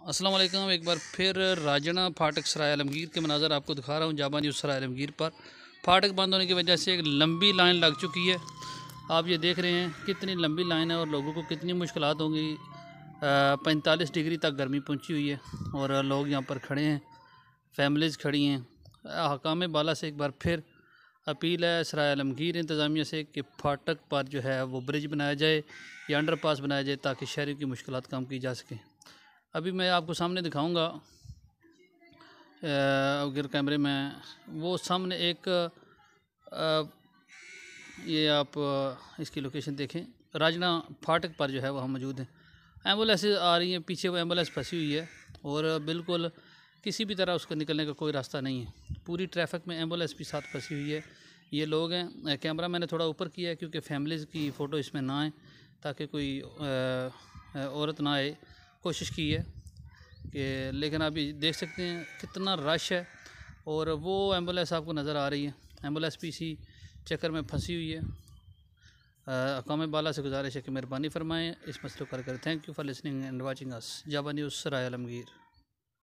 अस्सलाम वालेकुम। एक बार फिर राजना फाटक सराय आलमगीर के मनाज़र आपको दिखा रहा हूँ। जाबा न्यूज़ सराय आलमगीर पर फाटक बंद होने की वजह से एक लंबी लाइन लग चुकी है। आप ये देख रहे हैं कितनी लंबी लाइन है और लोगों को कितनी मुश्किलात होंगी। 45 डिग्री तक गर्मी पहुँची हुई है और लोग यहाँ पर खड़े हैं, फैमिलीज़ खड़ी हैं। हकाम बाला से एक बार फिर अपील है सराय आलमगीर इंतज़ामिया से कि फाटक पर जो है वो ब्रिज बनाया जाए या अंडरपास बनाया जाए ताकि शहरी की मुश्किलात कम की जा सकें। अभी मैं आपको सामने दिखाऊंगा अगर कैमरे में वो सामने एक ये आप इसकी लोकेशन देखें। राजना फाटक पर जो है वह मौजूद है। एम्बुलेंस आ रही हैं, पीछे वो एम्बुलेंस फंसी हुई है और बिल्कुल किसी भी तरह उसका निकलने का कोई रास्ता नहीं है। पूरी ट्रैफिक में एम्बुलेंस भी साथ फंसी हुई है। ये लोग हैं, कैमरा मैंने थोड़ा ऊपर किया है क्योंकि फैमिलीज़ की फ़ोटो इसमें ना आए, ताकि कोई औरत ना आए। कोशिश की है कि, लेकिन अभी देख सकते हैं कितना रश है और वो एम्बुलेंस आपको नज़र आ रही है। एम्बुलेंस भी इसी चक्कर में फंसी हुई है। हकाम बाला से गुजारिश है कि मेहरबानी फरमाएँ, इस मसले को कर करें। Thank you for listening and watching us. जाबा न्यूज़ सराय आलमगीर।